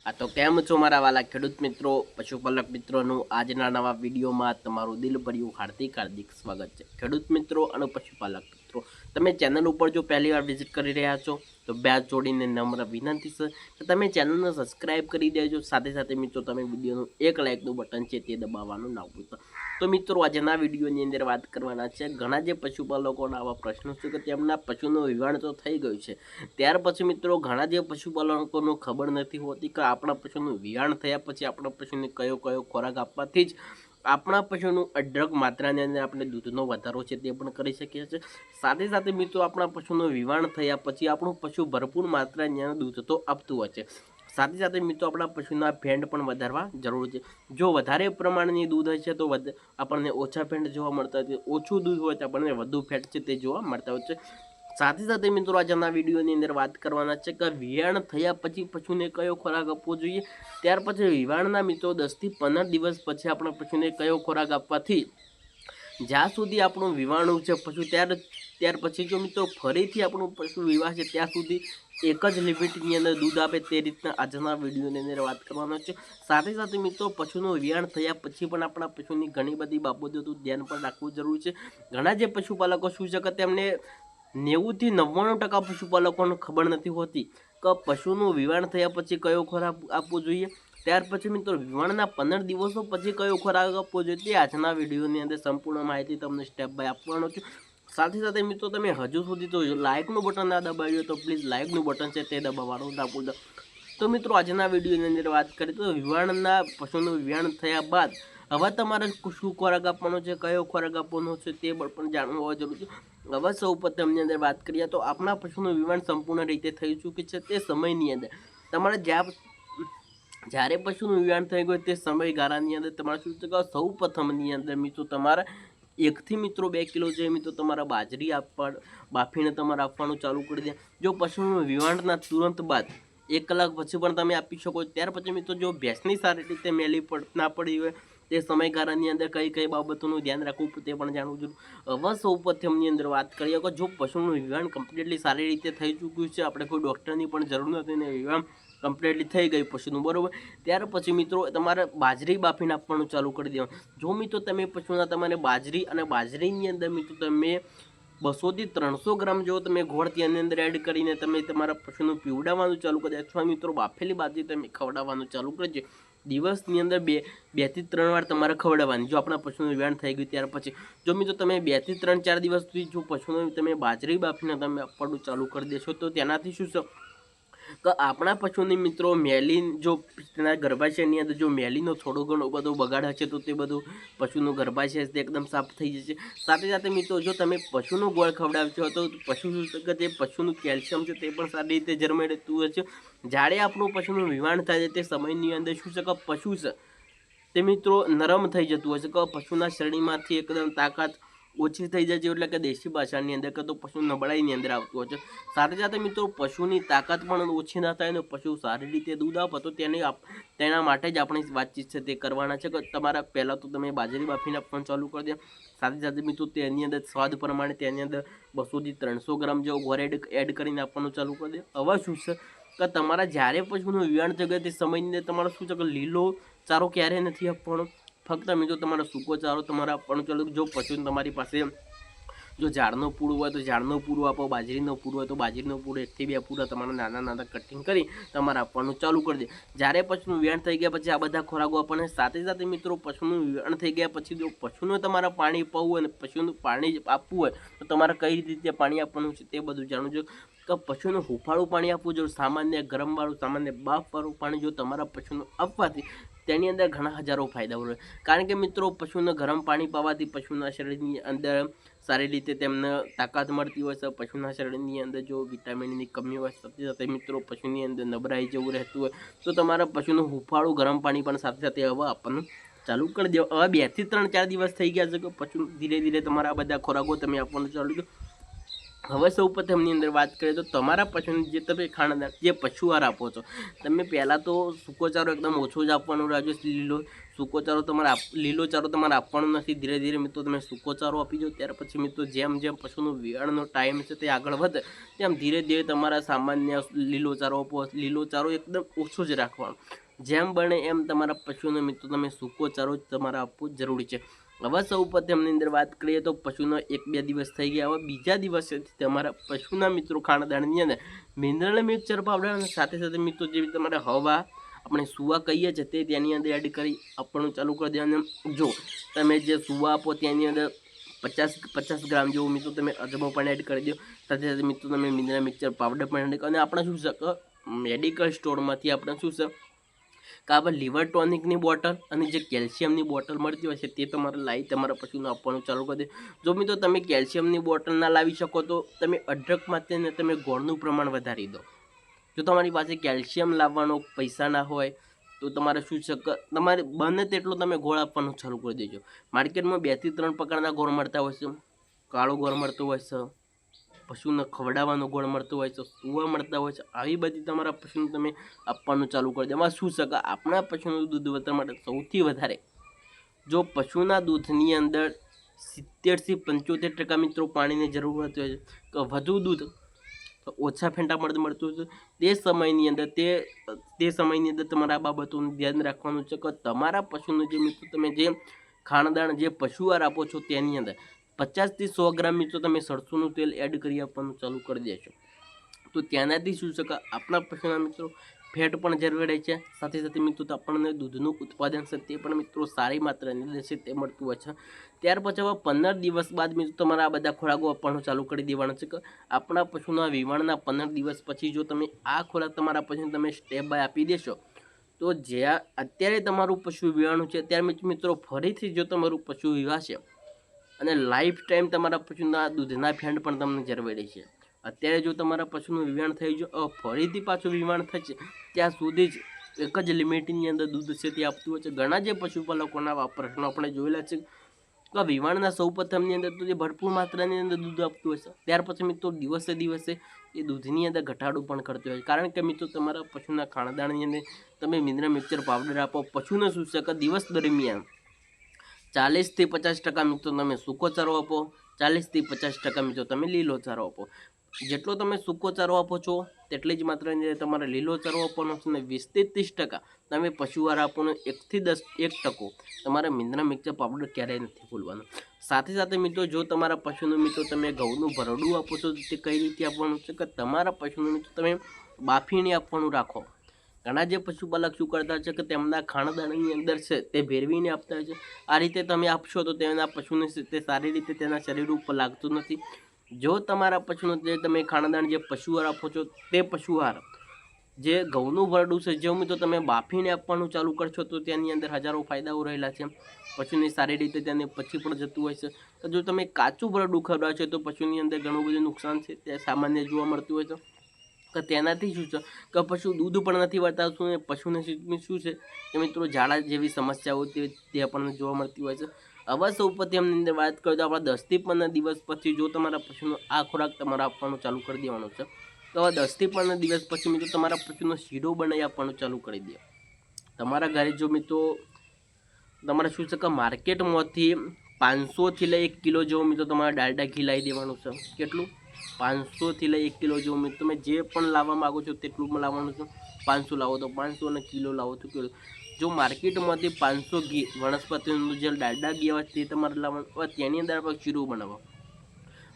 તો કેમ છો મારા વાલા ખેડૂત મિત્રો, પશુપાલક મિત્રોનું આજના નવા વિડીયોમાં તમારું દિલભર્યું હાર્દિક સ્વાગત છે। ખેડૂત મિત્રો અને પશુપાલક મિત્રો, તમે ચેનલ ઉપર જો પહેલી વાર વિઝિટ કરી રહ્યા છો તો બે હાથ જોડીને નમ્ર વિનંતી છે કે તમે ચેનલને સબસ્ક્રાઇબ કરી દેજો। સાથે સાથે મિત્રો તમે વિડીયોનું એક લાઇકનું બટન છે તે દબાવવાનું ના ભૂલતા। તો મિત્રો આજના વિડીયોની અંદર વાત કરવાના છે, ઘણા જે પશુપાલકોના આવા પ્રશ્નો છે કે તેમના પશુનું વિવાણ તો થઈ ગયું છે, ત્યાર પછી મિત્રો ઘણા જે પશુપાલકોનું ખબર નથી હોતી કે આપણા પશુનું વિયાણ થયા પછી આપણા પશુને કયો કયો ખોરાક આપવાથી જ આપણા પશુનું અઢળક માત્રાની અંદર આપણે દૂધનો વધારો છે તે પણ કરી શકીએ છીએ। સાથે સાથે મિત્રો આપણા પશુનું વિવાણ થયા પછી આપણું પશુ ભરપૂર માત્રાની અંદર દૂધ તો આપતું હોય છે, સાથે સાથે મિત્રો આપણા પશુના ફેંડ પણ વધારવા જરૂર છે। જો વધારે પ્રમાણની દૂધ હશે તો આપણને ઓછા ફેંડ જોવા મળતા હોય છે, ઓછું દૂધ હોય તો આપણને વધુ ફેંડ છે તે જોવા મળતા હોય છે। સાથે સાથે મિત્રો આજના વિડીયોની અંદર વાત કરવાના છે કે વિયાણ થયા પછી પશુને કયો ખોરાક આપવો જોઈએ, ત્યાર પછી વિવાણના મિત્રો 10 થી 15 દિવસ પછી આપણા પશુને કયો ખોરાક આપવાથી જ્યાં સુધી આપણું વિવાણું છે પશુ ત્યાર પછી જો મિત્રો ફરીથી આપણું પશુ વિવાહ છે ત્યાં સુધી એક જ લિમિટની અંદર દૂધ આપે તે રીતના આજના વિડીયોની અંદર વાત કરવાનો છે। સાથે સાથે મિત્રો પશુનું વિયાણ થયા પછી પણ આપણા પશુની ઘણી બધી બાબતોનું ધ્યાન પણ રાખવું જરૂરી છે। ઘણા જે પશુપાલકો શું છે કે તેમને 90 થી 99% પશુપાલકોને ખબર નથી હોતી કે પશુનું વિવાણ થયા પછી કયો ખોરાક આપવો જોઈએ, ત્યાર પછી મિત્રો વિવાણના 15 દિવસો પછી કયો ખોરાક આપવો જોઈએ તે આજના વિડીયોની અંદર સંપૂર્ણ માહિતી તમને સ્ટેપ બાય આપવાનો છું। સાથે સાથે મિત્રો તમે હજુ સુધી તો લાઇકનું બટન ના દબાવ્યું તો પ્લીઝ લાઇકનું બટન છે તે દબાવવાનું ના ભૂલતા। તો મિત્રો આજના વિડીયોની અંદર વાત કરીએ તો વિવાણના પશુનું વિવાણ થયા બાદ હવે તમારે શું ખોરાક આપવાનો છે, કયો ખોરાક આપવાનો છે તે પણ જાણવું હોવા જરૂરી છે। હવે સૌ પ્રથમની અંદર વાત કરીએ તો આપણા પશુનું વિવાણ સંપૂર્ણ રીતે થઈ ચૂક્યું છે તે સમયની અંદર તમારે જ્યારે પશુનું વિવાણ થઈ ગયું તે સમયગાળાની અંદર તમારે શું છે કે સૌ પ્રથમની અંદર મિત્રો તમારે 1 થી મિત્રો 2 કિલો જે મિત્રો તમારા બાજરી બાફીને તમારે આપવાનું ચાલુ કરી દે। જો પશુનું વિવાણના તુરંત બાદ 1 કલાક પછી પણ તમે આપી શકો। ત્યાર પછી મિત્રો જો ભેંસની સારી રીતે મેલી ના પડી હોય તે સમયગાળાની અંદર કઈ બાબતોનું ધ્યાન રાખવું તે પણ જાણવું જોઈએ। હવે સૌ પ્રથમની અંદર વાત કરીએ કે જો પશુનું વિવાણ કમ્પ્લીટલી સારી રીતે થઈ ચૂક્યું છે, આપણે કોઈ ડૉક્ટરની પણ જરૂર નથી ને વિવાણ કમ્પ્લીટલી થઈ ગઈ પશુનું બરાબર, ત્યાર પછી મિત્રો તમારે બાજરી બાફીને આપવાનું ચાલુ કરી દેવાનું। જો મિત્રો તમે પશુના તમારે બાજરીની અંદર મિત્રો તમે 200 થી 300 ગ્રામ જેવો તમે ગોળ તેની અંદર એડ કરીને તમે તમારા પશુનું પીવડાવવાનું ચાલુ કરી દે અથવા મિત્રો બાફેલી બાજરી તમે ખવડાવવાનું ચાલુ કરજો। દિવસની અંદર 2 થી 3 વાર તમારે ખવડાવવાની જો આપણા પશુનું વિવાણ થઈ ગયું ત્યાર પછી। જો મિત્રો તમે 2 થી 3-4 દિવસ સુધી જો પશુને તમે બાજરી બાફીને તમે આપવાનું ચાલુ કરી દેશો તો તેનાથી શું છે કે આપણા પશુની મિત્રો મેલી જો તેના ગર્ભાશયની અંદર જો મેલીનો થોડો ઘણો બધો બગાડ હશે તો તે બધું પશુનું ગર્ભાશય તે એકદમ સાફ થઈ જશે। સાથે સાથે મિત્રો જો તમે પશુનું ગોળ ખવડાવશો તો તે પશુનું કેલ્શિયમ છે તે પણ સારી રીતે જળવાઈ રહેતું હોય છે। જ્યારે આપણું પશુનું વિવાણ થાય છે તે સમયની અંદર શું છે કે પશુ છે તે મિત્રો નરમ થઈ જતું હોય છે કે પશુના શરીરમાંથી એકદમ તાકાત ઓછી થઈ જાય છે, એટલે કે દેશી ભાષાની અંદર કે તો પશુ નબળાઈની અંદર આવતું હોય છે। સાથે સાથે મિત્રો પશુની તાકાત પણ ઓછી ના થાય ને પશુ સારી રીતે દૂધ આપે તો તેના માટે જ આપણે વાતચીત છે તે કરવાના છે કે તમારા પહેલાં તો તમે બાજરી બાફીને આપવાનું ચાલુ કરી દે। સાથે સાથે મિત્રો તેની અંદર સ્વાદ પ્રમાણે તેની અંદર 200 થી 300 ગ્રામ જેવો ગોળ એડ કરીને આપવાનું ચાલુ કરી દે। હવે શું છે કે તમારા જ્યારે પશુનું વિવાણ થઈ ગયું તે સમયની અંદર તમારે શું છે કે લીલો ચારો ક્યારેય નથી આપવાનો, ફક્ત મિત્રો તમારે સૂકો ચારો તમારે આપવાનો ચાલુ। જો પશુ તમારી પાસે જો ઝાડનું પૂરું હોય તો ઝાડનું પૂરું આપો, બાજરીનું પૂરું હોય તો બાજરીનું પૂરું 1 થી 2 પૂરા તમારે નાના કટિંગ કરી તમારે આપવાનું ચાલુ કરી દે। જ્યારે પશુનું વિવાણ થઈ ગયા પછી આ બધા ખોરાકો આપણને સાથે સાથે મિત્રો પશુનું વિવાણ થઈ ગયા પછી જો પશુનું તમારે પાણી પાવું હોય અને પશુનું પાણી આપવું હોય તો તમારે કઈ રીતે પાણી આપવાનું છે તે બધું જાણવું જોઈએ કે પશુનું હુંફાળું પાણી આપવું જોઈએ, સામાન્ય ગરમવાળું સામાન્ય બાફવાળું પાણી જો તમારા પશુનું આપવાથી તેની અંદર ઘણા હજારો ફાયદાઓ રહે। કારણ કે મિત્રો પશુને ગરમ પાણી પાવાથી પશુના શરીરની અંદર સારી રીતે તેમને તાકાત મળતી હોય છે। પશુના શરીરની અંદર જો વિટામિનની કમી હોય સાથે સાથે મિત્રો પશુની અંદર નબળાઈ જેવું રહેતું હોય તો તમારા પશુનું હુંફાળું ગરમ પાણી પણ સાથે સાથે હવે આપવાનું ચાલુ કરી દો। હવે 2 થી 3-4 દિવસ થઈ ગયા છે કે પશુ ધીરે ધીરે તમારા બધા ખોરાકો તમે આપવાનું ચાલુ કરો। હવે સૌપ્રથમની અંદર વાત કરીએ તો તમારા પશુને જે તમે ખાણાદાર જે પશુ આહાર આપો છો, તમે પહેલાં તો સૂકો ચારો એકદમ ઓછો જ આપવાનો રાખજો. લીલો સૂકો ચારો તમારે લીલો ચારો તમારે આપવાનો નથી. ધીરે ધીરે મિત્રો તમે સૂકો ચારો આપી દો. ત્યાર પછી મિત્રો જેમ જેમ પશુનું વિયાણનો ટાઈમ છે તે આગળ વધે તેમ ધીરે ધીરે તમારા સામાન્ય લીલો ચારો આપો. લીલો ચારો એકદમ ઓછો જ રાખવાનો. જેમ બને એમ તમારા પશુને મિત્રો તમે સૂકો ચારો જ તમારે આપવો જરૂરી છે. હવે સૌપ્રથમની અંદર વાત કરીએ તો પશુનો 1-2 દિવસ થઈ ગયા. હવે બીજા દિવસેથી તમારા પશુના મિત્રો ખાણાદાણની અંદર મિનરલ મિક્સચર પાવડર અને સાથે સાથે મિત્રો જે તમારે હવા આપણે સુવા કહીએ છીએ તે તેની અંદર એડ કરી આપવાનું ચાલુ કરી દેવાનું. જો તમે જે સુવા આપો તેની અંદર 50 ગ્રામ જેવું મિત્રો તમે અજમો પણ એડ કરી દો. સાથે સાથે મિત્રો તમે મિનરલ મિક્સચર પાવડર પણ એડ કરો. અને આપણે શું છે મેડિકલ સ્ટોરમાંથી આપણે શું છે કે આપણે લીવર ટોનિકની બોટલ અને જે કેલ્શિયમની બોટલ મળતી હોય છે તે તમારે લાવી તમારા પશુને આપવાનું ચાલુ કરી દે. જો મિત્રો તમે કેલ્શિયમની બોટલ ના લાવી શકો તો તમે અઢળકમાં તેને તમે ગોળનું પ્રમાણ વધારી દો. જો તમારી પાસે કેલ્શિયમ લાવવાનો પૈસા ના હોય તો તમારે શું છે કે તમારે બને તેટલો તમે ગોળ આપવાનું ચાલુ કરી દેજો. માર્કેટમાં 2 થી 3 પ્રકારના ગોળ મળતા હોય છે. કાળો ગોળ મળતો હોય છે, પશુને ખવડાવવાનો ગોળ મળતો હોય છે, સુવા મળતા હોય છે. આવી બધી તમારા પશુને તમે આપવાનું ચાલુ કરી દે. એમાં શું છે કે આપણા પશુનું દૂધ વધવા માટે સૌથી વધારે જો પશુના દૂધની અંદર 70 થી 75% મિત્રો પાણીની જરૂરત હોય છે. તો વધુ દૂધ ઓછા ફેંટા મળતું હતું તે સમયની અંદર તે સમયની અંદર તમારા આ બાબતોનું ધ્યાન રાખવાનું છે કે તમારા પશુનું જે મિત્રો તમે જે ખાણદાણ જે પશુ આહાર આપો છો તેની અંદર 50 થી 100 ગ્રામ મિત્રો તમે સરસોનું તેલ એડ કરી આપવાનું ચાલુ કરી દેશો. તો ત્યાંનાથી શું છે કે આપણા પશુના મિત્રો ફેટ પણ જળવાઈ છે. સાથે સાથે મિત્રો આપણને દૂધનું ઉત્પાદન છે તે પણ મિત્રો સારી માત્રાની અંદર છે તે મળતું હોય છે. ત્યાર પછી હવે 15 દિવસ બાદ મિત્રો તમારે આ બધા ખોરાકો આપવાનું ચાલુ કરી દેવાનું છે કે આપણા પશુના વિવાણના 15 દિવસ પછી જો તમે આ ખોરાક તમારા પશુને તમે સ્ટેપ બાય આપી દેશો તો જ્યાં અત્યારે તમારું પશુ વિવાણું છે ત્યારે મિત્રો ફરીથી જો તમારું પશુ વિવાશે અને લાઈફ ટાઈમ તમારા પશુના દૂધના ફેંડ પણ તમને જળવાઈ રહેશે. અત્યારે જો તમારા પશુનું વિવાણ થઈ જાય ફરીથી પાછું વિવાણ થશે ત્યાં સુધી જ એક જ લિમિટની અંદર દૂધ છે તે આપતું હોય છે. ઘણા જે પશુપાલકોના પ્રશ્નો આપણે જોયેલા છે કે વિવાણના સૌપ્રથમની અંદર તો જે ભરપૂર માત્રાની અંદર દૂધ આપતું હોય છે ત્યાર પછી મિત્રો દિવસે દિવસે એ દૂધની અંદર ઘટાડો પણ કરતો હોય છે. કારણ કે મિત્રો તમારા પશુના ખાણદાણની અંદર તમે મિનરલ મિક્સચર પાવડર આપો. પશુને શું છે કે દિવસ દરમિયાન 40 થી 50% મિત્રો તમે સૂકો ચારો આપો, 40 થી 50% મિત્રો તમે લીલો ચારો આપો. જેટલો તમે સૂકો ચારો આપો છો તેટલી જ માત્રાની તમારે લીલો ચારો આપવાનો છે. અને 20 થી 30% તમે પશુ આહાર આપવાનો. 1 થી 1% તમારે મિનરલ મિક્સચર પાવડર ક્યારેય નથી ભૂલવાનું. સાથે સાથે મિત્રો જો તમારા પશુનું મિત્રો તમે ઘઉંનું ભરડું આપો છો તે કઈ રીતે આપવાનું છે કે તમારા પશુનું મિત્રો તમે બાફીને આપવાનું રાખો. ઘણા જે પશુપાલક શું કરતા છે કે તેમના ખાણદાણની અંદર છે તે ભેરવીને આપતા હોય છે. આ રીતે તમે આપશો તો તેના પશુને તે સારી રીતે તેના શરીર ઉપર લાગતું નથી. જો તમારા પશુનું જે તમે ખાણદાણ જે પશુ આહાર આપો છો તે પશુ આહાર જે ઘઉંનું ભરડું છે જો મિત્રો તમે બાફીને આપવાનું ચાલુ કરશો તો તેની અંદર હજારો ફાયદાઓ રહેલા છે. પશુની સારી રીતે તેને પછી પણ જતું હોય છે. તો જો તમે કાચું ભરડું ખવડાવશો તો પશુની અંદર ઘણું બધું નુકસાન છે તે સામાન્ય જોવા મળતું હોય છે. કે તેનાથી શું છે કે પશુ દૂધ પણ નથી વર્તાવતું અને પશુને શું છે કે મિત્રો ઝાડા જેવી સમસ્યાઓ તે આપણને જોવા મળતી હોય છે. હવે સૌપ્રથમની અંદર વાત કરીએ તો આપણા 10 થી 15 દિવસ પછી જો તમારા પશુનો આ ખોરાક તમારે આપવાનું ચાલુ કરી દેવાનો છે તો હવે 10 થી 15 દિવસ પછી મિત્રો તમારા પશુનો શીરો બનાવી આપવાનું ચાલુ કરી દે. તમારા ઘરે જો મિત્રો તમારે શું છે કે માર્કેટમાંથી 500 થી લઈ 1 કિલો જેવો મિત્રો તમારે ડાલડા ઘી લાવી દેવાનું છે. કેટલું? 500 થી લઈ 1 કિલો જેવું મિત્રો તમે જે પણ લાવવા માગો છો તેટલું લાવવાનું છે. 500 લાવો તો 500 અને કિલો લાવો તો કિલો. જો માર્કેટમાંથી 500 ઘી વનસ્પતિનું જે ડાલડા ઘી આવે તે તમારે લાવવાનું. તેની અંદર આપણે શીરો બનાવો.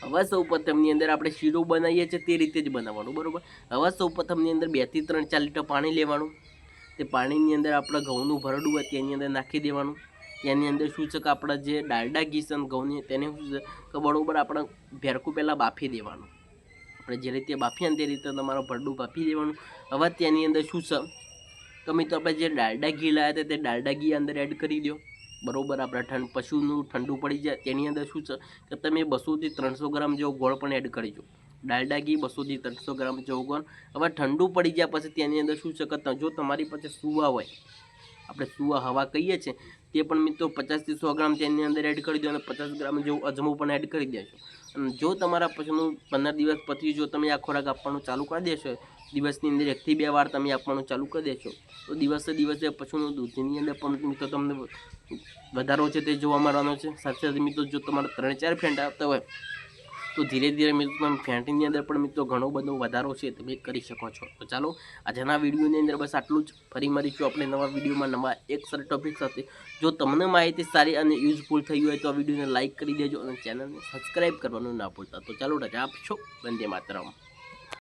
હવે સૌપ્રથમની અંદર આપણે શીરો બનાવીએ છીએ તે રીતે જ બનાવવાનું બરાબર. હવે સૌપ્રથમની અંદર 2 થી 3 4 લીટર પાણી લેવાનું. તે પાણીની અંદર આપણે ઘઉંનું ભરડું હોય તેની અંદર નાખી દેવાનું. તેની અંદર શું છે કે આપણા જે ડાલડા ઘી છે ઘઉંની તેને શું છે કે બરાબર આપણે ભેરકું પહેલાં બાફી દેવાનું. આપણે જે રીતે બાફીએ ને તે રીતે તમારું ભરડું બાફી દેવાનું. હવે તેની અંદર શું છે તો મિત્રો આપણે જે ડાલડા ઘી લાવ્યા હતા તે ડાલડા ઘી અંદર એડ કરી દો બરાબર. આપણે પશુનું ઠંડુ પડી જાય તેની અંદર શું છે કે તમે 200 થી 300 ગ્રામ જેવો ગોળ પણ એડ કરીજો. ડાલડા ઘી 200 થી 300 ગ્રામ જેવો ગોળ. હવે ઠંડુ પડી જાય પછી તેની અંદર શું છે કે જો તમારી પાસે સુવા હોય આપણે સુવા હવા કહીએ છીએ તે પણ મિત્રો 50 થી 100 ગ્રામ તેની અંદર એડ કરી દો અને 50 ગ્રામ જેવું અજમો પણ એડ કરી દેજો. અને જો તમારા પશુનું 15 દિવસ પછી જો તમે આ ખોરાક આપવાનું ચાલુ કરી દેશો, દિવસની અંદર 1 થી 2 વાર તમે આપવાનું ચાલુ કરી દેશો, તો દિવસે દિવસે પશુનું દૂધની અંદર પણ મિત્રો તમને વધારો છે તે જોવા મળવાનો છે. સાથે સાથે મિત્રો જો તમારે 3-4 ફેંટ આવતા હોય તો ધીરે ધીરે મિત્રો તમે ફેંટીની અંદર પણ મિત્રો ઘણો બધો વધારો છે તમે કરી શકો છો. તો ચાલો આજના વિડીયોની અંદર બસ આટલું જ. ફરી મળીશું આપણે નવા વિડીયોમાં નવા એક સરસ ટોપિક સાથે. જો તમને માહિતી સારી અને યુઝફુલ થઈ હોય તો આ વિડીયોને લાઇક કરી દેજો અને ચેનલને સબસ્ક્રાઈબ કરવાનું ના ભૂલતા. તો ચાલો રજા આપશો. વંદે માતરમ.